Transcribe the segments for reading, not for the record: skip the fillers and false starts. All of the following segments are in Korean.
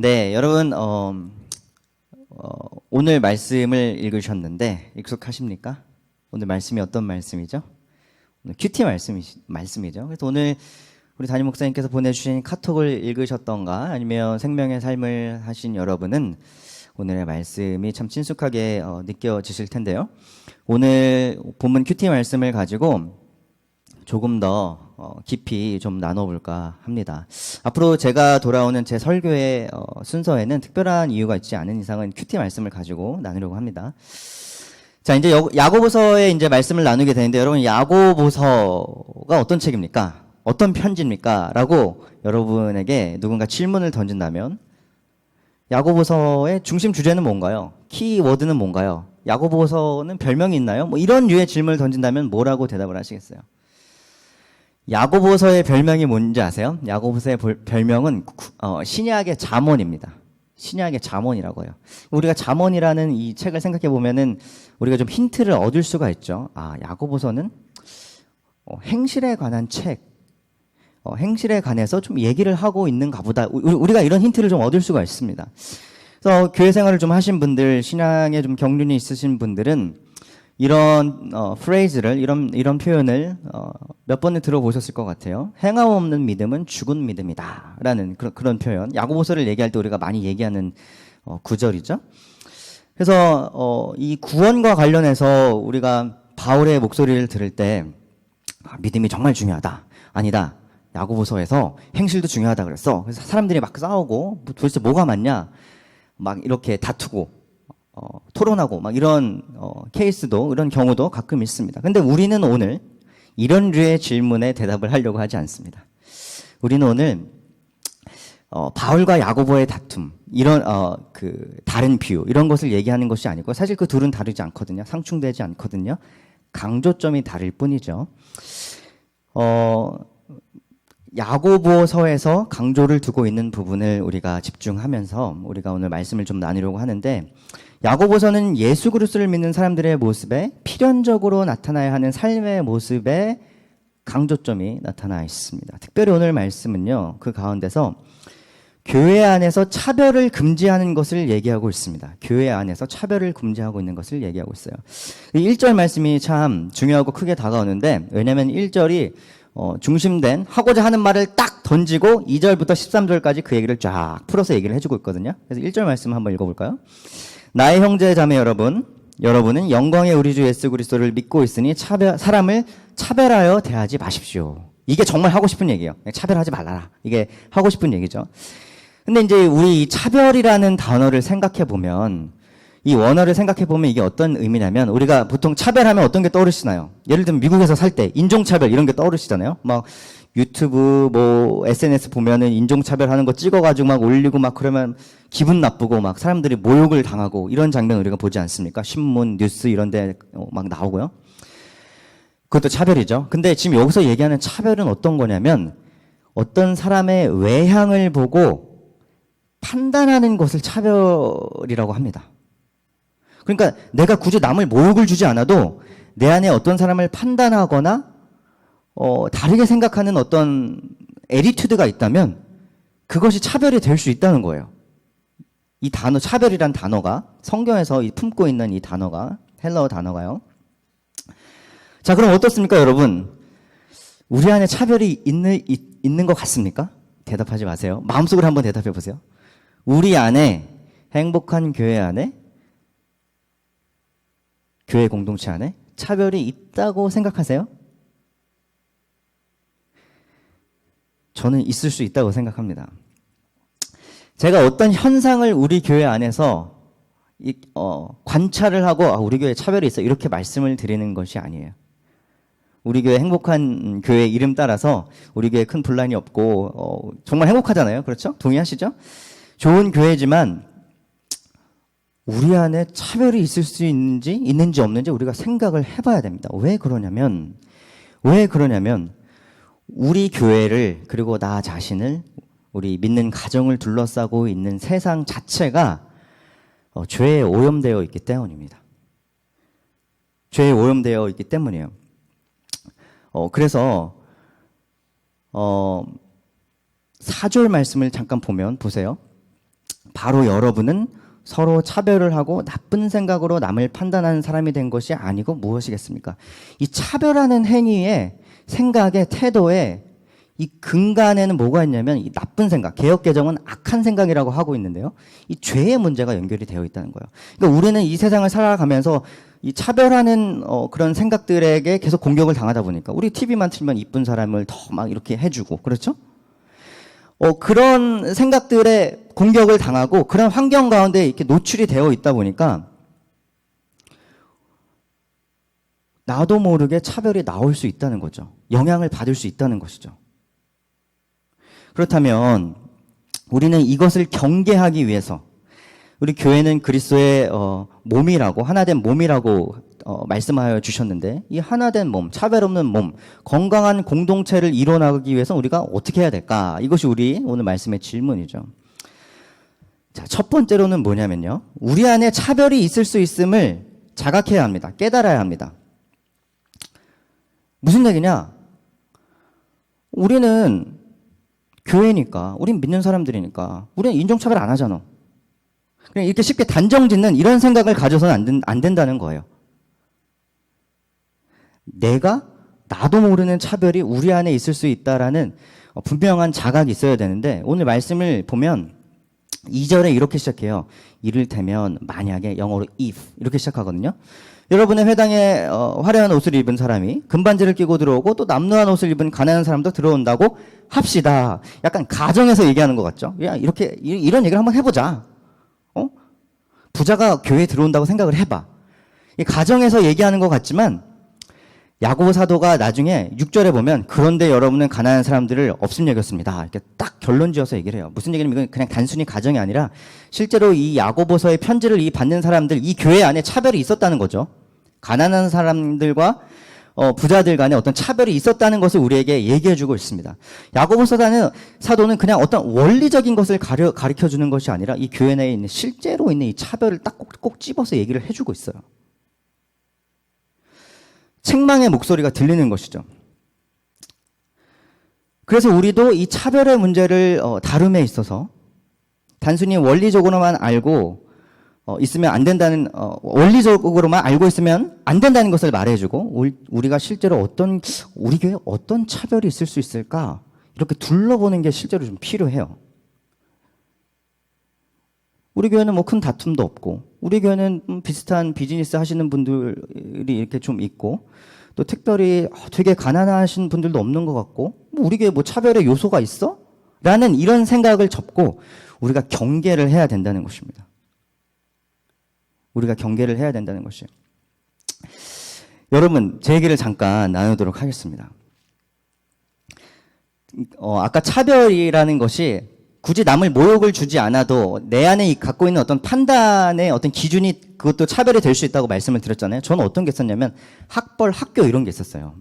네, 여러분, 오늘 말씀을 읽으셨는데 익숙하십니까? 오늘 말씀이 어떤 말씀이죠? 오늘 큐티 말씀이죠. 그래서 오늘 우리 담임 목사님께서 보내주신 카톡을 읽으셨던가 아니면 생명의 삶을 하신 여러분은 오늘의 말씀이 참 친숙하게 느껴지실 텐데요. 오늘 본문 큐티 말씀을 가지고 조금 더 깊이 좀 나눠볼까 합니다. 앞으로 제가 돌아오는 제 설교의 순서에는 특별한 이유가 있지 않은 이상은 큐티 말씀을 가지고 나누려고 합니다. 자, 이제 야고보서에 이제 말씀을 나누게 되는데, 여러분, 야고보서가 어떤 책입니까? 어떤 편지입니까? 라고 여러분에게 누군가 질문을 던진다면, 야고보서의 중심 주제는 뭔가요? 키워드는 뭔가요? 야고보서는 별명이 있나요? 뭐 이런 류의 질문을 던진다면 뭐라고 대답을 하시겠어요? 야고보서의 별명이 뭔지 아세요? 야고보서의 별명은 신약의 잠언입니다. 신약의 잠언이라고 해요. 우리가 잠언이라는 이 책을 생각해 보면은 우리가 좀 힌트를 얻을 수가 있죠. 아, 야고보서는 행실에 관한 책, 행실에 관해서 좀 얘기를 하고 있는가 보다. 우리가 이런 힌트를 좀 얻을 수가 있습니다. 그래서 교회 생활을 좀 하신 분들, 신앙에 좀 경륜이 있으신 분들은 이런 프레이즈를, 이런 표현을 몇 번을 들어보셨을 것 같아요. 행함 없는 믿음은 죽은 믿음이다 라는 그런 표현, 야고보서를 얘기할 때 우리가 많이 얘기하는 구절이죠. 그래서 이 구원과 관련해서 우리가 바울의 목소리를 들을 때 믿음이 정말 중요하다, 아니다, 야고보서에서 행실도 중요하다 그랬어. 그래서 사람들이 막 싸우고 도대체 뭐가 맞냐 막 이렇게 다투고 토론하고 막 이런 케이스도, 이런 경우도 가끔 있습니다. 근데 우리는 오늘 이런 류의 질문에 대답을 하려고 하지 않습니다. 우리는 오늘 바울과 야고보의 다툼, 이런 다른 비유, 이런 것을 얘기하는 것이 아니고, 사실 그 둘은 다르지 않거든요. 상충되지 않거든요. 강조점이 다를 뿐이죠. 야고보서에서 강조를 두고 있는 부분을 우리가 집중하면서 우리가 오늘 말씀을 좀 나누려고 하는데, 야고보서는 예수 그리스도를 믿는 사람들의 모습에 필연적으로 나타나야 하는 삶의 모습에 강조점이 나타나 있습니다. 특별히 오늘 말씀은요, 그 가운데서 교회 안에서 차별을 금지하는 것을 얘기하고 있습니다. 교회 안에서 차별을 금지하고 있는 것을 얘기하고 있어요. 1절 말씀이 참 중요하고 크게 다가오는데, 왜냐하면 1절이 중심된 하고자 하는 말을 딱 던지고 2절부터 13절까지 그 얘기를 쫙 풀어서 얘기를 해주고 있거든요. 그래서 1절 말씀 한번 읽어볼까요? 나의 형제 자매 여러분은 영광의 우리 주 예수 그리스도를 믿고 있으니 사람을 차별하여 대하지 마십시오. 이게 정말 하고 싶은 얘기예요. 차별하지 말라라. 이게 하고 싶은 얘기죠. 근데 이제 우리 이 차별이라는 단어를 생각해 보면, 이 원어를 생각해 보면 이게 어떤 의미냐면, 우리가 보통 차별하면 어떤 게 떠오르시나요? 예를 들면 미국에서 살 때 인종차별 이런 게 떠오르시잖아요. 막 유튜브 뭐 SNS 보면은 인종차별하는 거 찍어가지고 막 올리고 막 그러면 기분 나쁘고 막 사람들이 모욕을 당하고 이런 장면 우리가 보지 않습니까? 신문, 뉴스 이런 데 막 나오고요. 그것도 차별이죠. 근데 지금 여기서 얘기하는 차별은 어떤 거냐면, 어떤 사람의 외향을 보고 판단하는 것을 차별이라고 합니다. 그러니까 내가 굳이 남을 모욕을 주지 않아도 내 안에 어떤 사람을 판단하거나 다르게 생각하는 어떤 애티튜드가 있다면 그것이 차별이 될 수 있다는 거예요. 이 단어, 차별이란 단어가, 성경에서 품고 있는 이 단어가, 헬라어 단어가요. 자, 그럼 어떻습니까, 여러분? 우리 안에 차별이 있는 것 같습니까? 대답하지 마세요. 마음속으로 한번 대답해 보세요. 우리 안에, 행복한 교회 안에, 교회 공동체 안에 차별이 있다고 생각하세요? 저는 있을 수 있다고 생각합니다. 제가 어떤 현상을 우리 교회 안에서 관찰을 하고 우리 교회에 차별이 있어 이렇게 말씀을 드리는 것이 아니에요. 우리 교회 행복한 교회 이름 따라서 우리 교회에 큰 분란이 없고 정말 행복하잖아요. 그렇죠? 동의하시죠? 좋은 교회지만 우리 안에 차별이 있을 수 있는지 없는지 우리가 생각을 해봐야 됩니다. 왜 그러냐면 우리 교회를, 그리고 나 자신을, 우리 믿는 가정을 둘러싸고 있는 세상 자체가 죄에 오염되어 있기 때문입니다. 죄에 오염되어 있기 때문이에요. 그래서 4절 말씀을 잠깐 보세요. 바로 여러분은 서로 차별을 하고 나쁜 생각으로 남을 판단하는 사람이 된 것이 아니고 무엇이겠습니까? 이 차별하는 행위에 생각의 태도에 이 근간에는 뭐가 있냐면 이 나쁜 생각, 개혁개정은 악한 생각이라고 하고 있는데요. 이 죄의 문제가 연결이 되어 있다는 거예요. 그러니까 우리는 이 세상을 살아가면서 이 차별하는 그런 생각들에게 계속 공격을 당하다 보니까 우리 TV만 틀면 이쁜 사람을 더 막 이렇게 해주고 그렇죠? 그런 생각들에 공격을 당하고 그런 환경 가운데 이렇게 노출이 되어 있다 보니까 나도 모르게 차별이 나올 수 있다는 거죠. 영향을 받을 수 있다는 것이죠. 그렇다면 우리는 이것을 경계하기 위해서 우리 교회는 그리스도의 몸이라고 하나된 몸이라고 말씀하여 주셨는데 이 하나된 몸, 차별 없는 몸, 건강한 공동체를 이뤄나가기 위해서 우리가 어떻게 해야 될까? 이것이 우리 오늘 말씀의 질문이죠. 자, 첫 번째로는 뭐냐면요. 우리 안에 차별이 있을 수 있음을 자각해야 합니다. 깨달아야 합니다. 무슨 얘기냐? 우리는 교회니까, 우린 믿는 사람들이니까, 우리는 인종차별 안 하잖아. 그냥 이렇게 쉽게 단정 짓는 이런 생각을 가져서는 안 된다는 거예요. 나도 모르는 차별이 우리 안에 있을 수 있다라는 분명한 자각이 있어야 되는데, 오늘 말씀을 보면 2절에 이렇게 시작해요. 이를테면, 만약에, 영어로 if, 이렇게 시작하거든요. 여러분의 회당에 화려한 옷을 입은 사람이 금반지를 끼고 들어오고 또 남루한 옷을 입은 가난한 사람도 들어온다고 합시다. 약간 가정에서 얘기하는 것 같죠? 야, 이런 얘기를 한번 해보자. 부자가 교회에 들어온다고 생각을 해봐. 이 가정에서 얘기하는 것 같지만 야고보 사도가 나중에 6절에 보면 그런데 여러분은 가난한 사람들을 없음 여겼습니다. 이렇게 딱 결론 지어서 얘기를 해요. 무슨 얘기냐면 이건 그냥 단순히 가정이 아니라 실제로 이 야고보서의 편지를 받는 사람들, 이 교회 안에 차별이 있었다는 거죠. 가난한 사람들과 부자들 간에 어떤 차별이 있었다는 것을 우리에게 얘기해주고 있습니다. 야고보 사도는 그냥 어떤 원리적인 것을 가르쳐주는 것이 아니라 이 교회 내에 있는 실제로 있는 이 차별을 딱 꼭 집어서 얘기를 해주고 있어요. 책망의 목소리가 들리는 것이죠. 그래서 우리도 이 차별의 문제를 다룸에 있어서 단순히 원리적으로만 알고 있으면 안 된다는, 원리적으로만 알고 있으면 안 된다는 것을 말해주고, 우리가 실제로 우리 교회에 어떤 차별이 있을 수 있을까? 이렇게 둘러보는 게 실제로 좀 필요해요. 우리 교회는 뭐 큰 다툼도 없고, 우리 교회는 비슷한 비즈니스 하시는 분들이 이렇게 좀 있고, 또 특별히 되게 가난하신 분들도 없는 것 같고, 우리 교회에 뭐 차별의 요소가 있어? 라는 이런 생각을 접고, 우리가 경계를 해야 된다는 것입니다. 우리가 경계를 해야 된다는 것이에요. 여러분, 제 얘기를 잠깐 나누도록 하겠습니다. 아까 차별이라는 것이 굳이 남을 모욕을 주지 않아도 내 안에 갖고 있는 어떤 판단의 어떤 기준이 그것도 차별이 될 수 있다고 말씀을 드렸잖아요. 저는 어떤 게 있었냐면 학벌, 학교 이런 게 있었어요.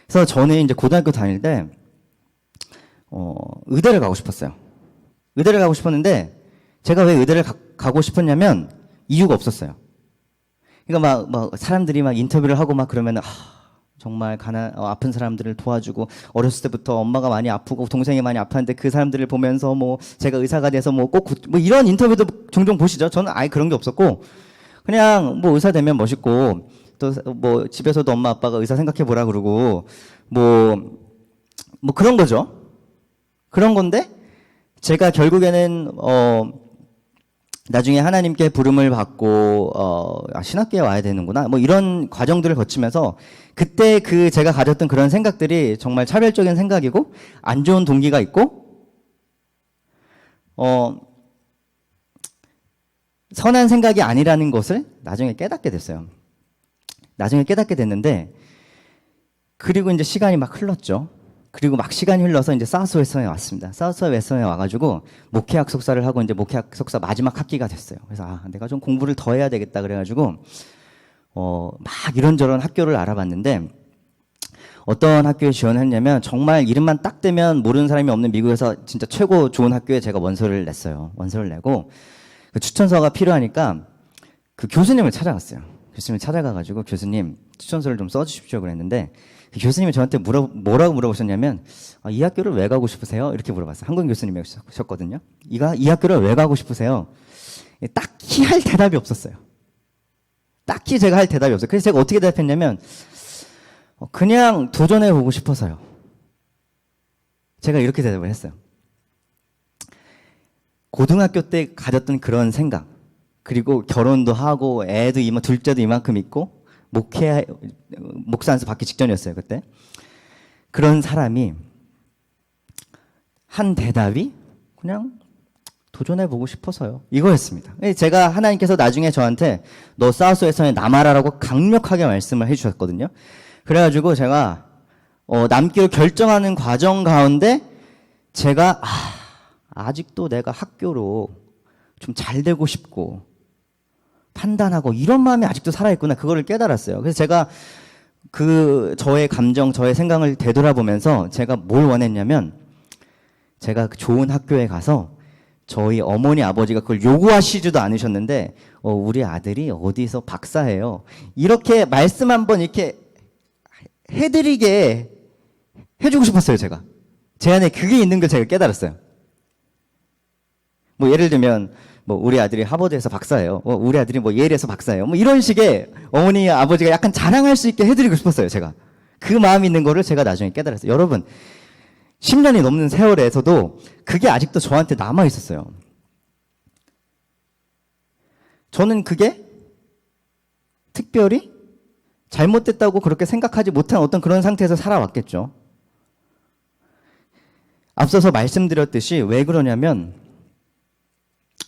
그래서 저는 이제 고등학교 다닐 때 의대를 가고 싶었어요. 의대를 가고 싶었는데 제가 왜 의대를 가고 싶었냐면 이유가 없었어요. 그러니까 막 사람들이 막 인터뷰를 하고 막 그러면 정말 아픈 사람들을 도와주고 어렸을 때부터 엄마가 많이 아프고 동생이 많이 아팠는데 그 사람들을 보면서 뭐 제가 의사가 돼서 뭐 꼭 뭐 이런 인터뷰도 종종 보시죠. 저는 아예 그런 게 없었고 그냥 뭐 의사 되면 멋있고 또 뭐 집에서도 엄마 아빠가 의사 생각해 보라 그러고 뭐 그런 거죠. 그런 건데 제가 결국에는 나중에 하나님께 부름을 받고 신학교에 와야 되는구나 뭐 이런 과정들을 거치면서 그때 제가 가졌던 그런 생각들이 정말 차별적인 생각이고 안 좋은 동기가 있고 선한 생각이 아니라는 것을 나중에 깨닫게 됐어요. 나중에 깨닫게 됐는데 그리고 이제 시간이 막 흘렀죠. 그리고 막 시간이 흘러서 이제 사우스 웨스턴에 왔습니다. 사우스 웨스턴에 와가지고 목회학 석사를 하고 이제 목회학 석사 마지막 학기가 됐어요. 그래서 내가 좀 공부를 더 해야 되겠다 그래가지고 막 이런저런 학교를 알아봤는데 어떤 학교에 지원했냐면 정말 이름만 딱 대면 모르는 사람이 없는 미국에서 진짜 최고 좋은 학교에 제가 원서를 냈어요. 원서를 내고 그 추천서가 필요하니까 그 교수님을 찾아갔어요. 교수님을 찾아가가지고 교수님 추천서를 좀 써주십시오 그랬는데 교수님이 저한테 뭐라고 물어보셨냐면, 이 학교를 왜 가고 싶으세요? 이렇게 물어봤어요. 한국 교수님이셨거든요. 이 학교를 왜 가고 싶으세요? 딱히 할 대답이 없었어요. 딱히 제가 할 대답이 없어요. 그래서 제가 어떻게 대답했냐면, 그냥 도전해보고 싶어서요. 제가 이렇게 대답을 했어요. 고등학교 때 가졌던 그런 생각, 그리고 결혼도 하고 애도 둘째도 이만큼 있고 목사 안수 받기 직전이었어요, 그때. 그런 사람이 한 대답이 그냥 도전해보고 싶어서요, 이거였습니다. 제가 하나님께서 나중에 저한테 너 사우스웨스턴에 남아라라고 강력하게 말씀을 해주셨거든요. 그래가지고 제가 남기로 결정하는 과정 가운데 제가 아직도 내가 학교로 좀 잘 되고 싶고 판단하고 이런 마음이 아직도 살아있구나, 그거를 깨달았어요. 그래서 제가 저의 감정, 저의 생각을 되돌아보면서 제가 뭘 원했냐면, 제가 좋은 학교에 가서 저희 어머니 아버지가 그걸 요구하시지도 않으셨는데 우리 아들이 어디서 박사예요, 이렇게 말씀 한번 이렇게 해드리게 해주고 싶었어요. 제가 제 안에 그게 있는 걸 제가 깨달았어요. 예를 들면 우리 아들이 하버드에서 박사예요, 우리 아들이 예일에서 박사예요, 이런 식의 어머니 아버지가 약간 자랑할 수 있게 해드리고 싶었어요. 제가 그 마음이 있는 거를 제가 나중에 깨달았어요. 여러분, 10년이 넘는 세월에서도 그게 아직도 저한테 남아 있었어요. 저는 그게 특별히 잘못됐다고 그렇게 생각하지 못한 어떤 그런 상태에서 살아왔겠죠. 앞서서 말씀드렸듯이 왜 그러냐면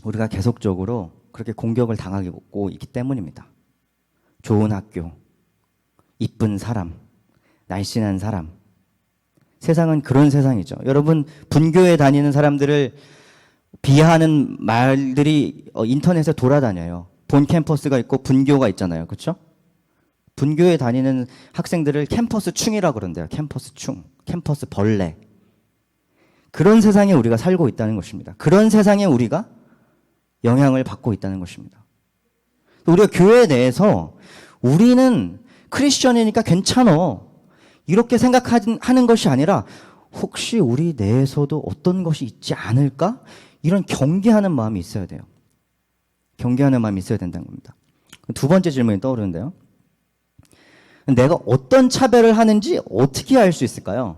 우리가 계속적으로 그렇게 공격을 당하고 있기 때문입니다. 좋은 학교, 이쁜 사람, 날씬한 사람. 세상은 그런 세상이죠. 여러분, 분교에 다니는 사람들을 비하하는 말들이 인터넷에 돌아다녀요. 본 캠퍼스가 있고 분교가 있잖아요. 그렇죠? 분교에 다니는 학생들을 캠퍼스 충이라고 그런대요. 캠퍼스 충, 캠퍼스 벌레. 그런 세상에 우리가 살고 있다는 것입니다. 그런 세상에 우리가 영향을 받고 있다는 것입니다. 우리가 교회 내에서 우리는 크리스천이니까 괜찮어, 이렇게 생각하는 것이 아니라 혹시 우리 내에서도 어떤 것이 있지 않을까? 이런 경계하는 마음이 있어야 돼요. 경계하는 마음이 있어야 된다는 겁니다. 두 번째 질문이 떠오르는데요. 내가 어떤 차별을 하는지 어떻게 알 수 있을까요?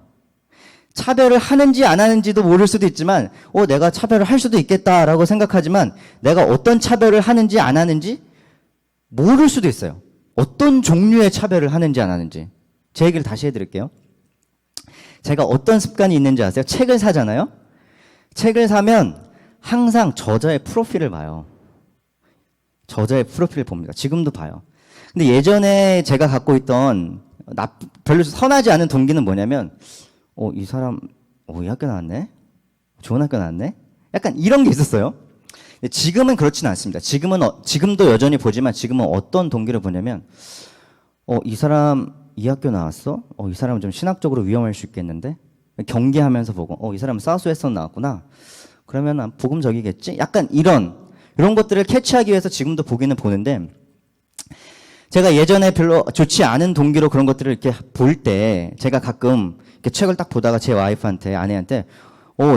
차별을 하는지 안 하는지도 모를 수도 있지만 내가 차별을 할 수도 있겠다라고 생각하지만 내가 어떤 차별을 하는지 안 하는지 모를 수도 있어요. 어떤 종류의 차별을 하는지 안 하는지. 제 얘기를 다시 해드릴게요. 제가 어떤 습관이 있는지 아세요? 책을 사잖아요. 책을 사면 항상 저자의 프로필을 봐요. 저자의 프로필을 봅니다. 지금도 봐요. 근데 예전에 제가 갖고 있던 별로 선하지 않은 동기는 뭐냐면 이 사람 이 학교 나왔네? 좋은 학교 나왔네? 약간 이런 게 있었어요. 근데 지금은 그렇지는 않습니다. 지금도 여전히 보지만 지금은 어떤 동기를 보냐면 이 사람 이 학교 나왔어? 이 사람은 좀 신학적으로 위험할 수 있겠는데? 경계하면서 보고 이 사람은 사우스웨스턴 나왔구나. 그러면 복음적이겠지? 약간 이런 것들을 캐치하기 위해서 지금도 보기는 보는데, 제가 예전에 별로 좋지 않은 동기로 그런 것들을 이렇게 볼 때 제가 가끔 이렇게 책을 딱 보다가 제 와이프한테, 아내한테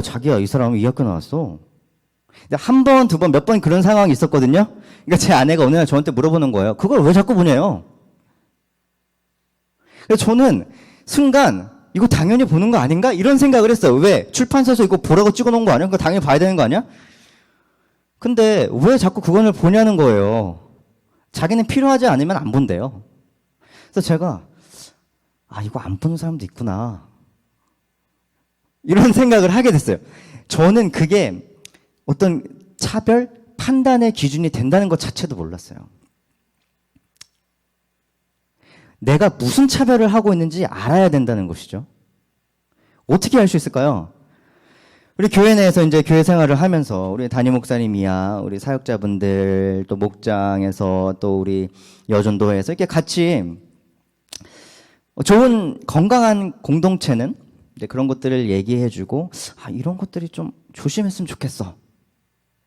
자기야, 이 사람은 이 학교 나왔어. 한 번, 두 번, 몇 번 그런 상황이 있었거든요. 그러니까 제 아내가 어느 날 저한테 물어보는 거예요. 그걸 왜 자꾸 보냐요? 그래서 저는 순간 이거 당연히 보는 거 아닌가? 이런 생각을 했어요. 왜? 출판사에서 이거 보라고 찍어놓은 거 아니야? 그거 당연히 봐야 되는 거 아니야? 근데 왜 자꾸 그걸 보냐는 거예요. 자기는 필요하지 않으면 안 본대요. 그래서 제가 이거 안 보는 사람도 있구나, 이런 생각을 하게 됐어요. 저는 그게 어떤 차별, 판단의 기준이 된다는 것 자체도 몰랐어요. 내가 무슨 차별을 하고 있는지 알아야 된다는 것이죠. 어떻게 알 수 있을까요? 우리 교회 내에서 이제 교회 생활을 하면서 우리 담임 목사님이야, 우리 사역자분들, 또 목장에서, 또 우리 여전도회에서 이렇게 같이 좋은 건강한 공동체는 이제 그런 것들을 얘기해주고 이런 것들이 좀 조심했으면 좋겠어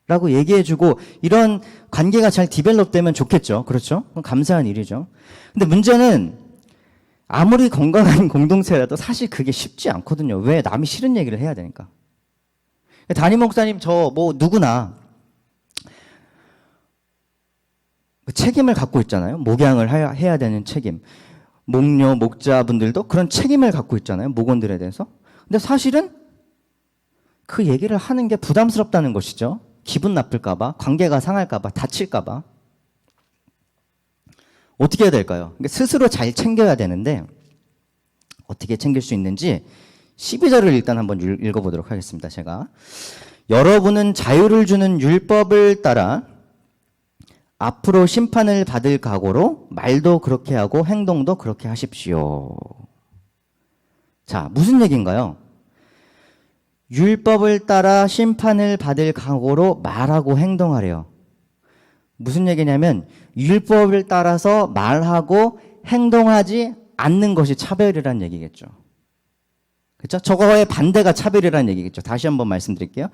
라고 얘기해주고, 이런 관계가 잘 디벨롭되면 좋겠죠. 그렇죠? 감사한 일이죠. 근데 문제는 아무리 건강한 공동체라도 사실 그게 쉽지 않거든요. 왜? 남이 싫은 얘기를 해야 되니까. 담임 목사님, 저 뭐 누구나 책임을 갖고 있잖아요. 목양을 해야 되는 책임. 목녀, 목자분들도 그런 책임을 갖고 있잖아요. 목원들에 대해서. 근데 사실은 그 얘기를 하는 게 부담스럽다는 것이죠. 기분 나쁠까봐, 관계가 상할까봐, 다칠까봐. 어떻게 해야 될까요? 스스로 잘 챙겨야 되는데 어떻게 챙길 수 있는지 12절을 일단 한번 읽어보도록 하겠습니다. 제가 여러분은 자유를 주는 율법을 따라 앞으로 심판을 받을 각오로 말도 그렇게 하고 행동도 그렇게 하십시오. 자, 무슨 얘기인가요? 율법을 따라 심판을 받을 각오로 말하고 행동하래요. 무슨 얘기냐면 율법을 따라서 말하고 행동하지 않는 것이 차별이라는 얘기겠죠. 그렇죠? 저거의 반대가 차별이라는 얘기겠죠. 다시 한번 말씀드릴게요.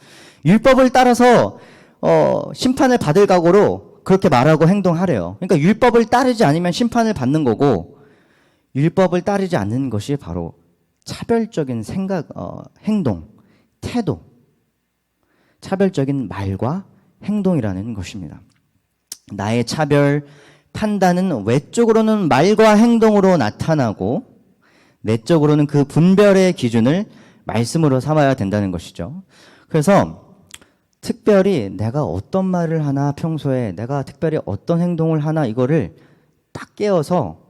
율법을 따라서 심판을 받을 각오로 그렇게 말하고 행동하래요. 그러니까 율법을 따르지 않으면 심판을 받는 거고 율법을 따르지 않는 것이 바로 차별적인 생각, 행동, 태도, 차별적인 말과 행동이라는 것입니다. 나의 차별, 판단은 외적으로는 말과 행동으로 나타나고 내적으로는 그 분별의 기준을 말씀으로 삼아야 된다는 것이죠. 그래서 특별히 내가 어떤 말을 하나 평소에 내가 특별히 어떤 행동을 하나 이거를 딱 깨어서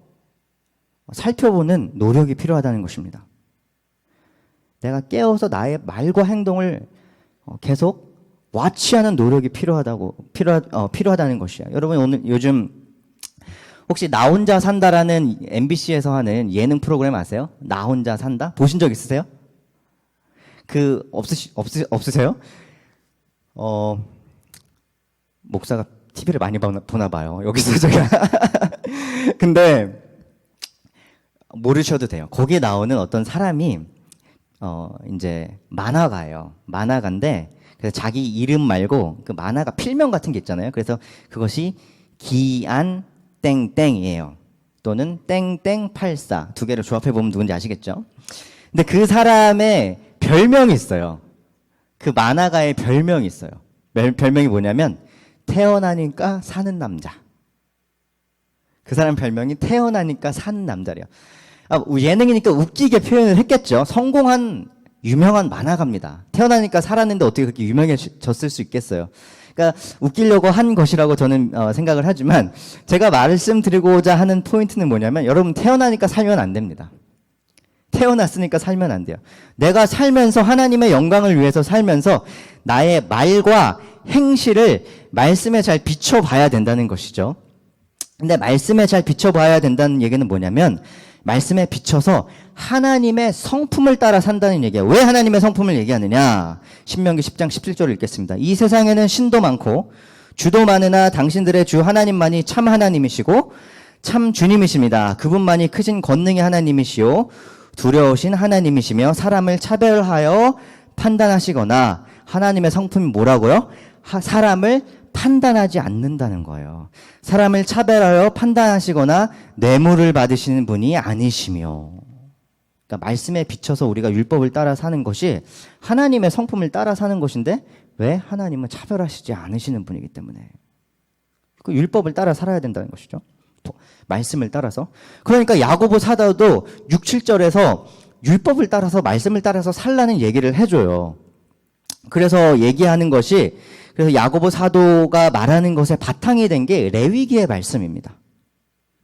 살펴보는 노력이 필요하다는 것입니다. 내가 깨어서 나의 말과 행동을 계속 와치하는 노력이 필요하다는 것이야. 여러분 오늘 요즘 혹시 나 혼자 산다라는 MBC에서 하는 예능 프로그램 아세요? 나 혼자 산다? 보신 적 있으세요? 없으세요? 목사가 TV를 많이 보나 봐요. 여기서 제가. 근데 모르셔도 돼요. 거기에 나오는 어떤 사람이 이제 만화가예요. 만화가인데 그래서 자기 이름 말고 그 만화가 필명 같은 게 있잖아요. 그래서 그것이 기안 땡땡이에요. 또는 땡땡84 두 개를 조합해 보면 누군지 아시겠죠? 근데 그 사람의 별명이 있어요. 그 만화가의 별명이 있어요. 별명이 뭐냐면 태어나니까 사는 남자. 그 사람 별명이 태어나니까 사는 남자래요. 예능이니까 웃기게 표현을 했겠죠. 성공한 유명한 만화가입니다. 태어나니까 살았는데 어떻게 그렇게 유명해졌을 수 있겠어요. 그러니까 웃기려고 한 것이라고 저는 생각을 하지만 제가 말씀드리고자 하는 포인트는 뭐냐면 여러분 태어나니까 살면 안 됩니다. 태어났으니까 살면 안 돼요. 내가 살면서 하나님의 영광을 위해서 살면서 나의 말과 행실을 말씀에 잘 비춰봐야 된다는 것이죠. 근데 말씀에 잘 비춰봐야 된다는 얘기는 뭐냐면 말씀에 비춰서 하나님의 성품을 따라 산다는 얘기예요. 왜 하나님의 성품을 얘기하느냐? 신명기 10장 17절을 읽겠습니다. 이 세상에는 신도 많고 주도 많으나 당신들의 주 하나님만이 참 하나님이시고 참 주님이십니다. 그분만이 크신 권능의 하나님이시요 두려우신 하나님이시며 사람을 차별하여 판단하시거나 하나님의 성품이 뭐라고요? 사람을 판단하지 않는다는 거예요. 사람을 차별하여 판단하시거나 뇌물을 받으시는 분이 아니시며. 그러니까 말씀에 비춰서 우리가 율법을 따라 사는 것이 하나님의 성품을 따라 사는 것인데 왜 하나님은 차별하시지 않으시는 분이기 때문에 그 율법을 따라 살아야 된다는 것이죠. 말씀을 따라서. 그러니까 야고보 사도도 6, 7절에서 율법을 따라서 말씀을 따라서 살라는 얘기를 해줘요. 그래서 얘기하는 것이 그래서 야고보 사도가 말하는 것의 바탕이 된 게 레위기의 말씀입니다.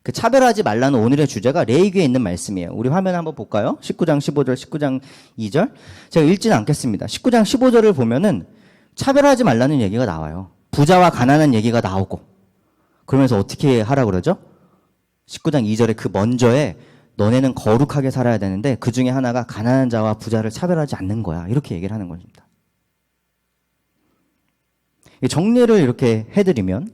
그 차별하지 말라는 오늘의 주제가 레위기에 있는 말씀이에요. 우리 화면 한번 볼까요? 19장 15절, 19장 2절. 제가 읽지는 않겠습니다. 19장 15절을 보면은 차별하지 말라는 얘기가 나와요. 부자와 가난한 얘기가 나오고. 그러면서 어떻게 하라고 그러죠? 19장 2절에 그 먼저에 너네는 거룩하게 살아야 되는데 그 중에 하나가 가난한 자와 부자를 차별하지 않는 거야. 이렇게 얘기를 하는 겁니다. 정리를 이렇게 해드리면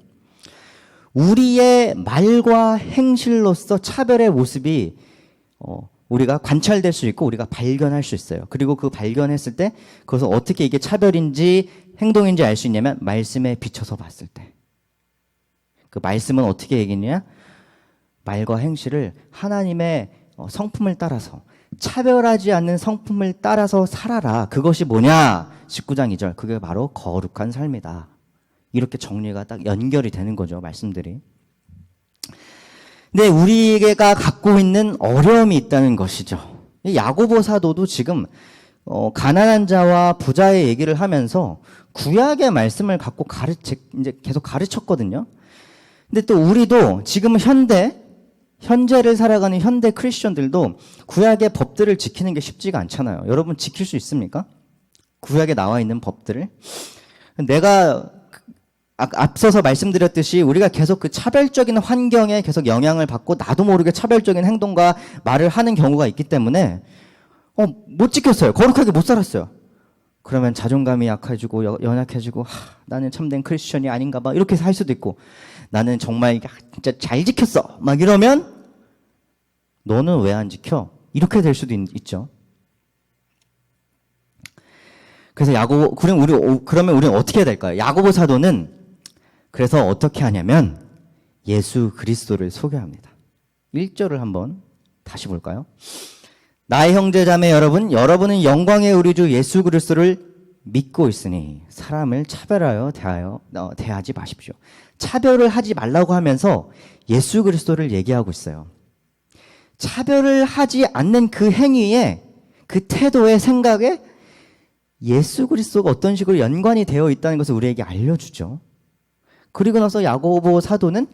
우리의 말과 행실로서 차별의 모습이 우리가 관찰될 수 있고 우리가 발견할 수 있어요. 그리고 그 발견했을 때 그것을 어떻게 이게 차별인지 행동인지 알 수 있냐면 말씀에 비춰서 봤을 때. 그 말씀은 어떻게 얘기했냐? 말과 행실을 하나님의 성품을 따라서, 차별하지 않는 성품을 따라서 살아라. 그것이 뭐냐? 19장 2절. 그게 바로 거룩한 삶이다. 이렇게 정리가 딱 연결이 되는 거죠, 말씀들이. 근데 우리가 갖고 있는 어려움이 있다는 것이죠. 야고보 사도도 지금 가난한 자와 부자의 얘기를 하면서 구약의 말씀을 갖고 이제 계속 가르쳤거든요. 근데 또 우리도 지금 현재를 살아가는 현대 크리스천들도 구약의 법들을 지키는 게 쉽지가 않잖아요. 여러분 지킬 수 있습니까? 구약에 나와 있는 법들을. 내가 앞서서 말씀드렸듯이 우리가 계속 그 차별적인 환경에 계속 영향을 받고 나도 모르게 차별적인 행동과 말을 하는 경우가 있기 때문에 못 지켰어요. 거룩하게 못 살았어요. 그러면 자존감이 약해지고 연약해지고 나는 참된 크리스천이 아닌가 봐 이렇게 할 수도 있고, 나는 정말 진짜 잘 지켰어 막 이러면 너는 왜 안 지켜? 이렇게 될 수도 있죠. 그래서 그러면 우리는 어떻게 해야 될까요? 야고보 사도는 그래서 어떻게 하냐면 예수 그리스도를 소개합니다. 1절을 한번 다시 볼까요? 나의 형제 자매 여러분, 여러분은 영광의 우리 주 예수 그리스도를 믿고 있으니 사람을 차별하여 대하지 마십시오. 차별을 하지 말라고 하면서 예수 그리스도를 얘기하고 있어요. 차별을 하지 않는 그 행위에, 그 태도의 생각에 예수 그리스도가 어떤 식으로 연관이 되어 있다는 것을 우리에게 알려주죠. 그리고 나서 야고보 사도는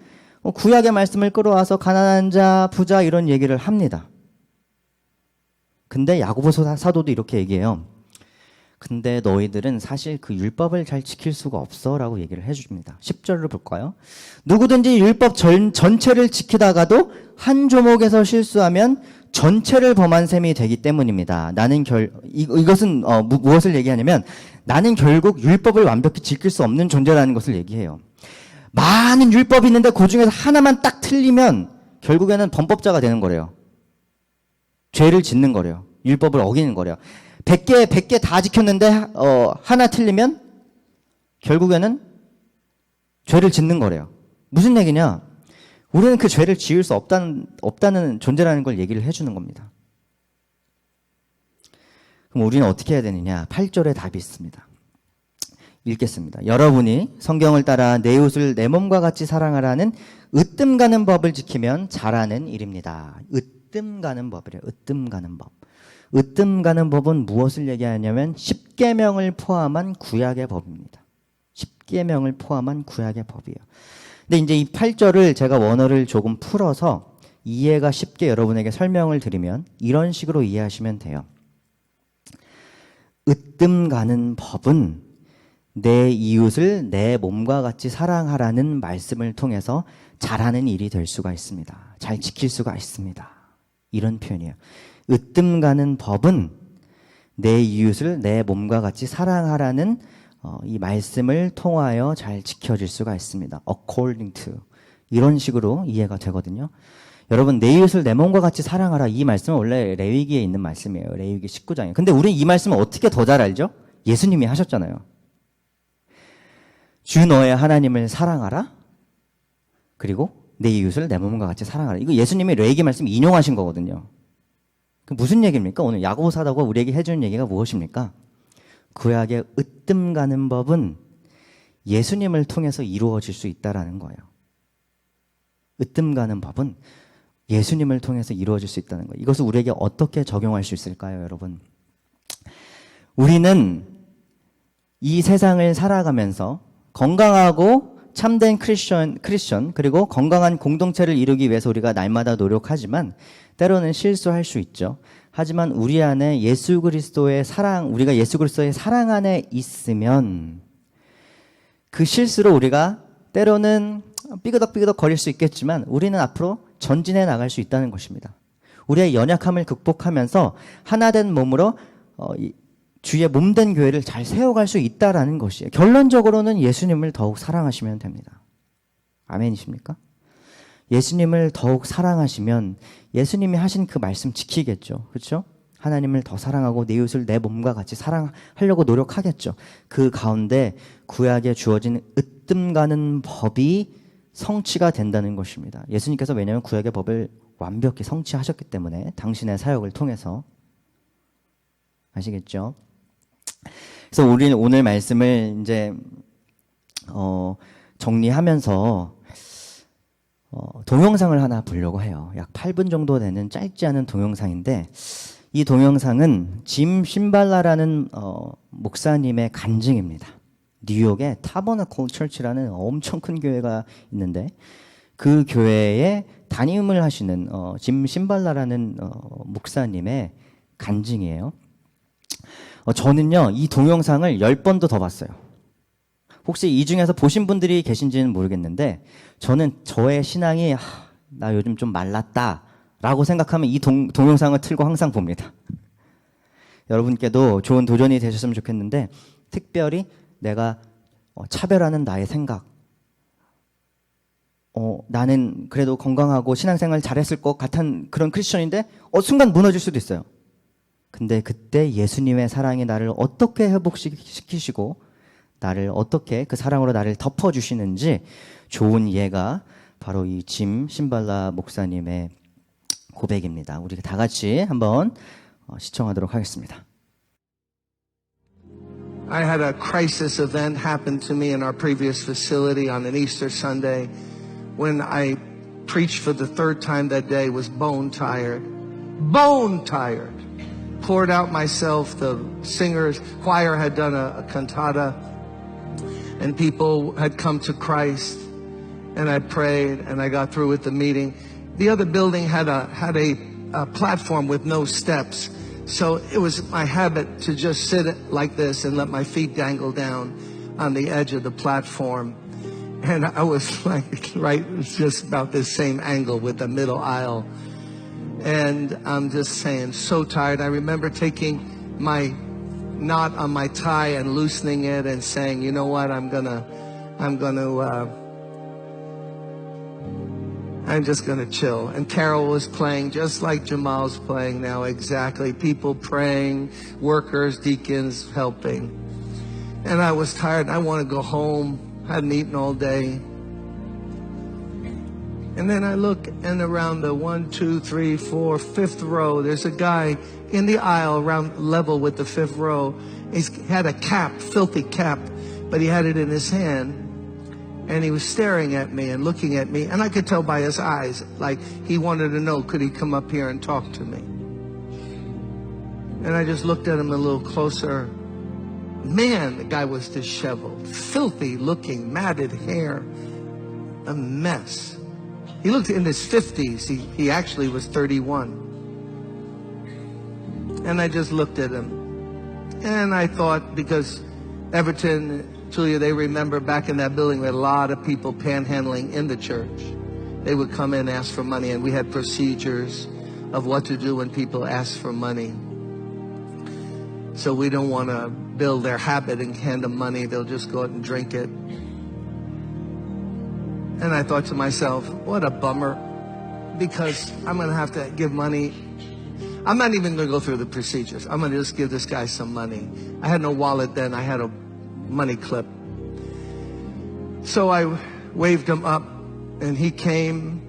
구약의 말씀을 끌어와서 가난한 자, 부자 이런 얘기를 합니다. 근데 야고보 사도도 이렇게 얘기해요. 근데 너희들은 사실 그 율법을 잘 지킬 수가 없어 라고 얘기를 해줍니다. 10절을 볼까요? 누구든지 율법 전체를 지키다가도 한 조목에서 실수하면 전체를 범한 셈이 되기 때문입니다. 이것은 무엇을 얘기하냐면 나는 결국 율법을 완벽히 지킬 수 없는 존재라는 것을 얘기해요. 많은 율법이 있는데 그 중에서 하나만 딱 틀리면 결국에는 범법자가 되는 거래요. 죄를 짓는 거래요. 율법을 어기는 거래요. 100개 다 지켰는데 하나 틀리면 결국에는 죄를 짓는 거래요. 무슨 얘기냐? 우리는 그 죄를 지을 수 없다는 존재라는 걸 얘기를 해주는 겁니다. 그럼 우리는 어떻게 해야 되느냐? 8절에 답이 있습니다. 읽겠습니다. 여러분이 성경을 따라 내 이웃을 내 몸과 같이 사랑하라는 으뜸 가는 법을 지키면 잘하는 일입니다. 으뜸 가는 법이래요. 으뜸 가는 법. 으뜸 가는 법은 무엇을 얘기하냐면 10계명을 포함한 구약의 법입니다. 10계명을 포함한 구약의 법이에요. 근데 이제 이 8절을 제가 원어를 조금 풀어서 이해가 쉽게 여러분에게 설명을 드리면 이런 식으로 이해하시면 돼요. 으뜸 가는 법은 내 이웃을 내 몸과 같이 사랑하라는 말씀을 통해서 잘하는 일이 될 수가 있습니다. 잘 지킬 수가 있습니다. 이런 표현이에요. 으뜸 가는 법은 내 이웃을 내 몸과 같이 사랑하라는 이 말씀을 통하여 잘 지켜질 수가 있습니다. according to 이런 식으로 이해가 되거든요. 여러분 내 이웃을 내 몸과 같이 사랑하라 이 말씀은 원래 레위기에 있는 말씀이에요. 레위기 19장에. 근데 우리는 이 말씀을 어떻게 더 잘 알죠? 예수님이 하셨잖아요. 주 너의 하나님을 사랑하라. 그리고 내 이웃을 내 몸과 같이 사랑하라. 이거 예수님이 레위기 말씀 인용하신 거거든요. 그 무슨 얘기입니까? 오늘 야고보 사도가 우리에게 해주는 얘기가 무엇입니까? 구약의 으뜸 가는 법은 예수님을 통해서 이루어질 수 있다라는 거예요. 으뜸 가는 법은 예수님을 통해서 이루어질 수 있다는 거예요. 이것을 우리에게 어떻게 적용할 수 있을까요, 여러분? 우리는 이 세상을 살아가면서 건강하고 참된 크리스천 그리고 건강한 공동체를 이루기 위해서 우리가 날마다 노력하지만 때로는 실수할 수 있죠. 하지만 우리 안에 예수 그리스도의 사랑, 우리가 예수 그리스도의 사랑 안에 있으면 그 실수로 우리가 때로는 삐그덕삐그덕 거릴 수 있겠지만 우리는 앞으로 전진해 나갈 수 있다는 것입니다. 우리의 연약함을 극복하면서 하나된 몸으로 주의 몸된 교회를 잘 세워갈 수 있다라는 것이에요. 결론적으로는 예수님을 더욱 사랑하시면 됩니다. 아멘이십니까? 예수님을 더욱 사랑하시면 예수님이 하신 그 말씀 지키겠죠. 그렇죠? 하나님을 더 사랑하고 내 이웃을 내 몸과 같이 사랑하려고 노력하겠죠. 그 가운데 구약에 주어진 으뜸 가는 법이 성취가 된다는 것입니다. 예수님께서 왜냐하면 구약의 법을 완벽히 성취하셨기 때문에 당신의 사역을 통해서. 아시겠죠? 그래서 우리는 오늘 말씀을 이제 정리하면서 동영상을 하나 보려고 해요. 약 8분 정도 되는 짧지 않은 동영상인데, 이 동영상은 짐 심발라라는 목사님의 간증입니다. 뉴욕에 타버너클 처치라는 엄청 큰 교회가 있는데, 그 교회에 담임을 하시는 짐 심발라라는 목사님의 간증이에요. 저는요, 이 동영상을 10번도 더 봤어요. 혹시 이 중에서 보신 분들이 계신지는 모르겠는데, 저는 저의 신앙이 나 요즘 좀 말랐다 라고 생각하면 이 동영상을 틀고 항상 봅니다. 여러분께도 좋은 도전이 되셨으면 좋겠는데, 특별히 내가 차별하는 나의 생각, 나는 그래도 건강하고 신앙생활 잘했을 것 같은 그런 크리스천인데 순간 무너질 수도 있어요. 근데 그때 예수님의 사랑이 나를 어떻게 회복시키시고 나를 어떻게 그 사랑으로 나를 덮어주시는지 좋은 예가 바로 이 짐 심발라 목사님의 고백입니다. 우리 다 같이 한번 시청하도록 하겠습니다. I had a crisis event happen to me in our previous facility on an Easter Sunday when I preached for the third time that day, was bone tired. Bone tired. Poured out myself. The singers, choir had done a cantata and people had come to Christ, and I prayed and I got through with the meeting. The other building had a platform with no steps. So it was my habit to just sit like this and let my feet dangle down on the edge of the platform. And I was like, right, it's just about this same angle with the middle aisle. And I'm just saying, so tired. I remember taking my knot on my tie and loosening it and saying, you know what, I'm just gonna chill. And Carol was playing just like Jamal's playing now, exactly. People praying, workers, deacons helping. And I was tired. I want to go home. Hadn't eaten all day. And then I look, and around the 1, 2, 3, 4, 5th row, there's a guy in the aisle around level with the 5th row. He had a cap, filthy cap, but he had it in his hand. And he was staring at me and looking at me, and I could tell by his eyes, like he wanted to know, could he come up here and talk to me? And I just looked at him a little closer. Man, the guy was disheveled, filthy looking, matted hair, a mess. He looked in his 50s. He actually was 31. And I just looked at him. And I thought, because Everton, Julia, they remember back in that building, we had a lot of people panhandling in the church. They would come in and ask for money, and we had procedures of what to do when people ask for money. So we don't want to build their habit and hand them money. They'll just go out and drink it. And I thought to myself, what a bummer, because I'm going to have to give money. I'm not even going to go through the procedures. I'm going to just give this guy some money. I had no wallet then. I had a money clip. So I waved him up, and he came.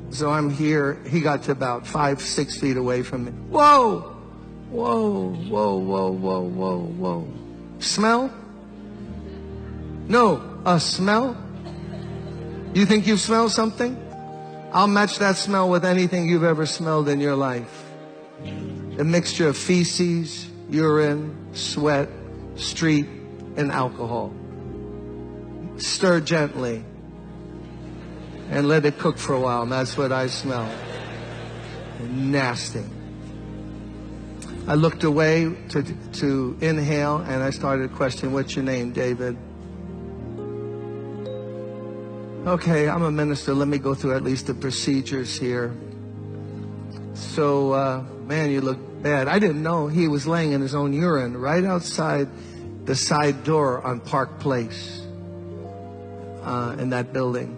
So I'm here. He got to about 5, 6 feet away from me. Whoa! Whoa, whoa, whoa, whoa, whoa, whoa. Smell? No, a smell? You think you smell something? I'll match that smell with anything you've ever smelled in your life. A mixture of feces, urine, sweat, street, and alcohol. Stir gently and let it cook for a while, and that's what I smell. Nasty. I looked away to inhale, and I started questioning, what's your name, David? Okay, I'm a minister. Let me go through at least the procedures here. So, man, you look bad. I didn't know he was laying in his own urine right outside the side door on Park Place in that building.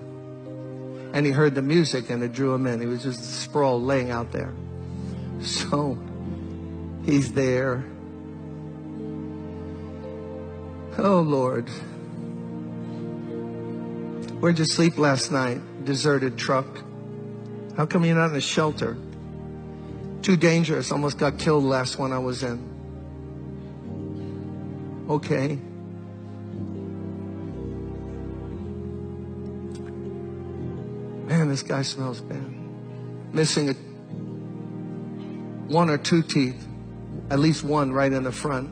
And he heard the music, and it drew him in. He was just sprawled laying out there. So he's there. Oh, Lord. Where'd you sleep last night? Deserted truck. How come you're not in a shelter? Too dangerous. Almost got killed last one I was in. Okay. Man, this guy smells bad. Missing one or two teeth. At least one right in the front.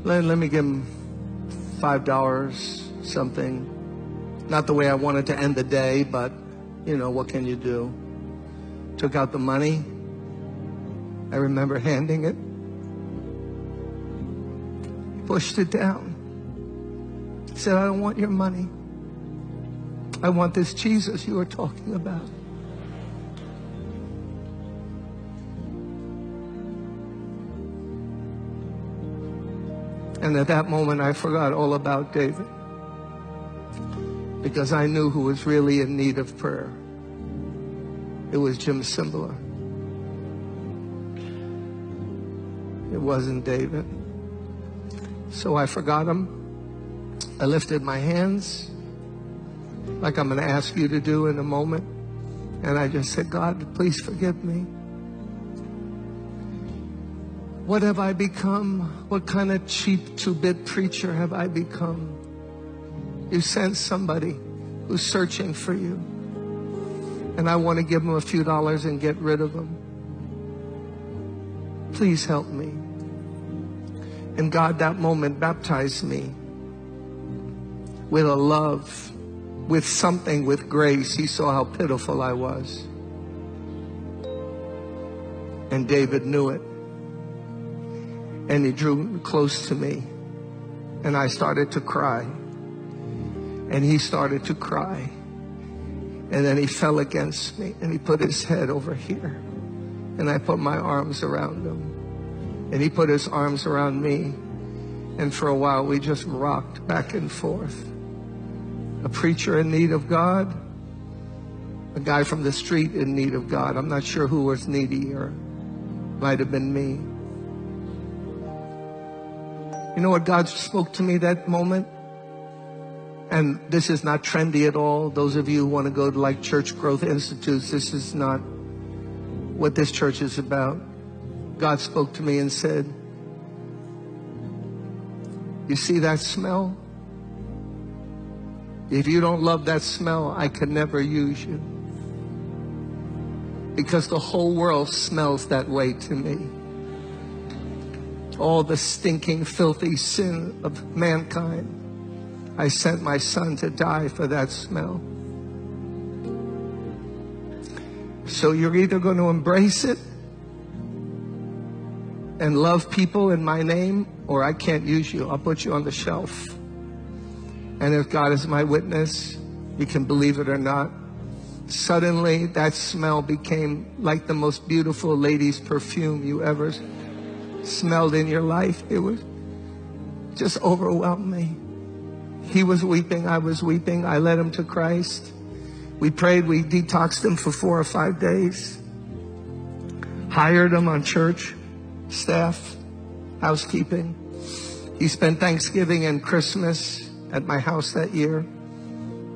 Let me give him $5, something. Not the way I wanted to end the day, but, you know, what can you do? Took out the money. I remember handing it. Pushed it down. Said, I don't want your money. I want this Jesus you were talking about. And at that moment, I forgot all about David. Because I knew who was really in need of prayer. It was Jim Cymbala. It wasn't David. So I forgot him. I lifted my hands, like I'm going to ask you to do in a moment. And I just said, God, please forgive me. What have I become? What kind of cheap two-bit preacher have I become? You sent somebody who's searching for you. And I want to give him a few dollars and get rid of him. Please help me. And God, that moment baptized me with a love, with something, with grace. He saw how pitiful I was. And David knew it. And he drew close to me. And I started to cry. And he started to cry. And then he fell against me. And he put his head over here. And I put my arms around him. And he put his arms around me. And for a while we just rocked back and forth. A preacher in need of God. A guy from the street in need of God. I'm not sure who was needy, or might have been me. You know what God spoke to me that moment? And this is not trendy at all. Those of you who want to go to like church growth institutes, this is not what this church is about. God spoke to me and said, you see that smell? If you don't love that smell, I can never use you. Because the whole world smells that way to me. All the stinking, filthy sin of mankind. I sent my son to die for that smell. So you're either going to embrace it and love people in my name, or I can't use you. I'll put you on the shelf. And if God is my witness, you can believe it or not, suddenly that smell became like the most beautiful lady's perfume you ever smelled in your life. It was just overwhelmed me. He was weeping, I was weeping. I led him to Christ. We prayed, we detoxed him for 4 or 5 days. Hired him on church staff, housekeeping. He spent Thanksgiving and Christmas at my house that year.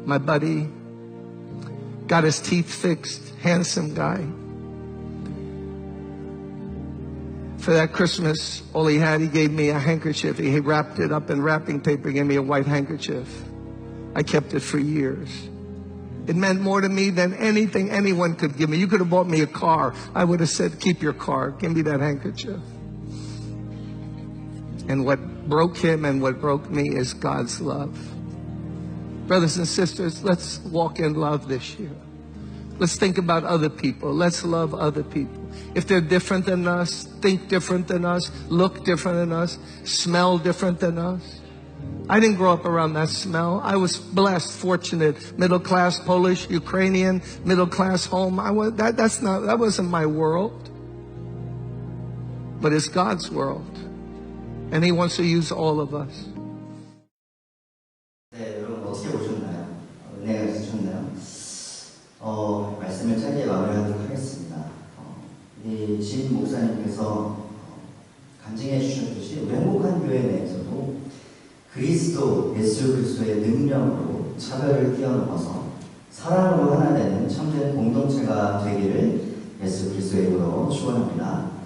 My buddy got his teeth fixed, handsome guy. For that Christmas, all he had, he gave me a handkerchief. He wrapped it up in wrapping paper, gave me a white handkerchief. I kept it for years. It meant more to me than anything anyone could give me. You could have bought me a car. I would have said, keep your car. Give me that handkerchief. And what broke him and what broke me is God's love. Brothers and sisters, let's walk in love this year. Let's think about other people. Let's love other people. If they're different than us, think different than us, look different than us, smell different than us. I didn't grow up around that smell. I was blessed, fortunate, middle class, Polish, Ukrainian, middle class home. That wasn't my world. But it's God's world. And He wants to use all of us. 네, 여러분 어떻게 보셨나요? 은혜가 있으셨나요? 말씀을 짧게 마무리하도록 하겠습니다. 이 진 목사님께서 간증해 주셨듯이 우리 행복한 교회 내에서도 그리스도, 예수 그리스도의 능력으로 차별을 뛰어넘어서 사랑으로 하나 되는 참된 공동체가 되기를 예수 그리스도의 이름으로 축원합니다.